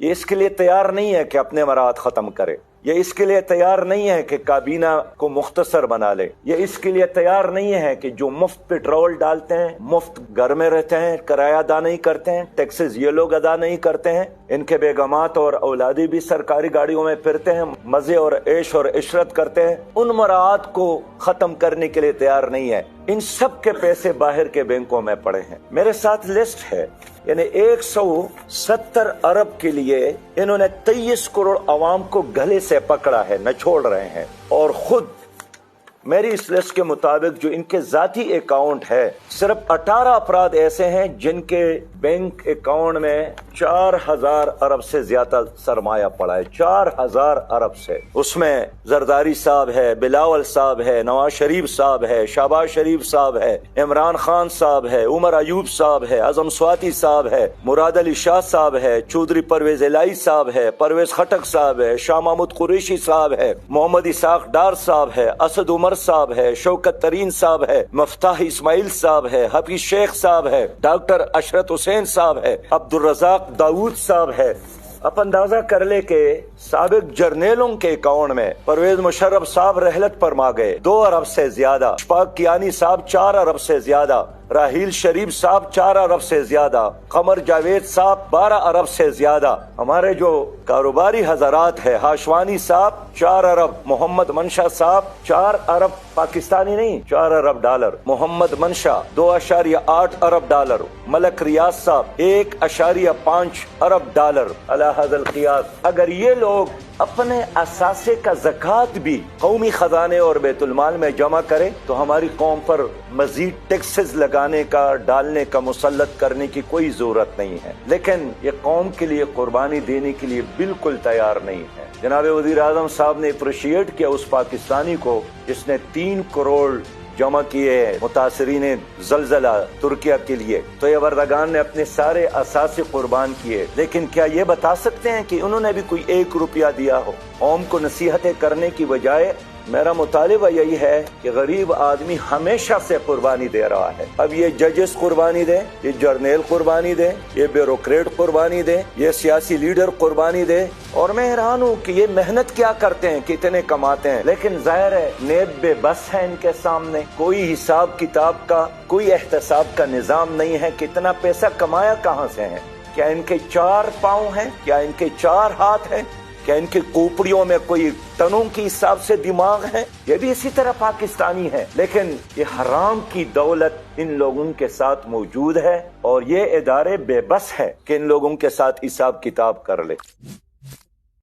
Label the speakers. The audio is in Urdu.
Speaker 1: یہ اس کے لیے تیار نہیں ہے کہ اپنے مراعات ختم کرے، یہ اس کے لیے تیار نہیں ہے کہ کابینہ کو مختصر بنا لے، یہ اس کے لیے تیار نہیں ہے کہ جو مفت پیٹرول ڈالتے ہیں، مفت گھر میں رہتے ہیں، کرایہ ادا نہیں کرتے ہیں، ٹیکسز یہ لوگ ادا نہیں کرتے ہیں، ان کے بیگمات اور اولادی بھی سرکاری گاڑیوں میں پھرتے ہیں، مزے اور عیش اور عشرت کرتے ہیں، ان مراعات کو ختم کرنے کے لیے تیار نہیں ہے۔ ان سب کے پیسے باہر کے بینکوں میں پڑے ہیں۔ میرے ساتھ لسٹ ہے، یعنی 170 ارب کے لیے انہوں نے 23 کروڑ عوام کو گلے سے پکڑا ہے، نہ چھوڑ رہے ہیں، اور خود میری اس لسٹ کے مطابق جو ان کے ذاتی اکاؤنٹ ہے، صرف 18 افراد ایسے ہیں جن کے بینک اکاؤنٹ میں 4000 ارب سے زیادہ سرمایہ پڑا ہے، 4000 ارب سے۔ اس میں زرداری صاحب ہے، بلاول صاحب ہے، نواز شریف صاحب ہے، شہباز شریف صاحب ہے، عمران خان صاحب ہے، عمر ایوب صاحب ہے، اعظم سواتی صاحب ہے، مراد علی شاہ صاحب ہے، چودھری پرویز الہی صاحب ہے، پرویز خٹک صاحب ہے، شاہ محمود قریشی صاحب ہے، محمد اسحاق ڈار صاحب ہے، اسد عمر صاحب ہے، شوکت ترین صاحب ہے، مفتاح اسماعیل صاحب ہے، حفیظ شیخ صاحب ہے، ڈاکٹر اشرت حسین صاحب ہے، عبدالرزاق داؤد صاحب ہے۔ اب اندازہ کر لے کہ سابق جرنیلوں کے اکاؤنٹ میں پرویز مشرف صاحب رحلت پر ماں گئے 2 ارب سے زیادہ، اشفاق کیانی صاحب 4 ارب سے زیادہ، راحیل شریف صاحب 4 ارب سے زیادہ، قمر جاوید صاحب 12 ارب سے زیادہ، ہمارے جو کاروباری حضرات ہیں، ہاشوانی صاحب 4 ارب، محمد منشا صاحب 4 ارب پاکستانی نہیں 4 ارب ڈالر، محمد منشا 2.8 ارب ڈالر، ملک ریاض صاحب 1.5 ارب ڈالر۔ علی ھذا القیاس اگر یہ لوگ اپنے اثاثے کا زکوٰۃ بھی قومی خزانے اور بیت المال میں جمع کرے تو ہماری قوم پر مزید ٹیکسز لگانے کا، ڈالنے کا، مسلط کرنے کی کوئی ضرورت نہیں ہے، لیکن یہ قوم کے لیے قربانی دینے کے لیے بالکل تیار نہیں ہے۔ جناب وزیر اعظم صاحب نے اپریشیٹ کیا اس پاکستانی کو جس نے 3 کروڑ جمع کیے متاثرین زلزلہ ترکیہ کے لیے، تو یہ وردگان نے اپنے سارے اثاثے قربان کیے، لیکن کیا یہ بتا سکتے ہیں کہ انہوں نے بھی کوئی 1 روپیہ دیا ہو؟ قوم کو نصیحتیں کرنے کی بجائے میرا مطالبہ یہی ہے کہ غریب آدمی ہمیشہ سے قربانی دے رہا ہے۔ اب یہ ججز قربانی دے، یہ جرنیل قربانی دے، یہ بیوروکریٹ قربانی دے، یہ سیاسی لیڈر قربانی دے، اور میں حیران ہوں کہ یہ محنت کیا کرتے ہیں، کتنے کماتے ہیں، لیکن ظاہر ہے نیب بے بس ہے ان کے سامنے، کوئی حساب کتاب کا، کوئی احتساب کا نظام نہیں ہے، کتنا پیسہ کمایا کہاں سے ہے؟ کیا ان کے 4 پاؤں ہیں؟ کیا ان کے 4 ہاتھ ہیں؟ کیا ان کی کوپڑیوں میں کوئی ٹنوں کی حساب سے دماغ ہے؟ یہ بھی اسی طرح پاکستانی ہے، لیکن یہ حرام کی دولت ان لوگوں کے ساتھ موجود ہے، اور یہ ادارے بے بس ہے کہ ان لوگوں کے ساتھ حساب کتاب کر لے۔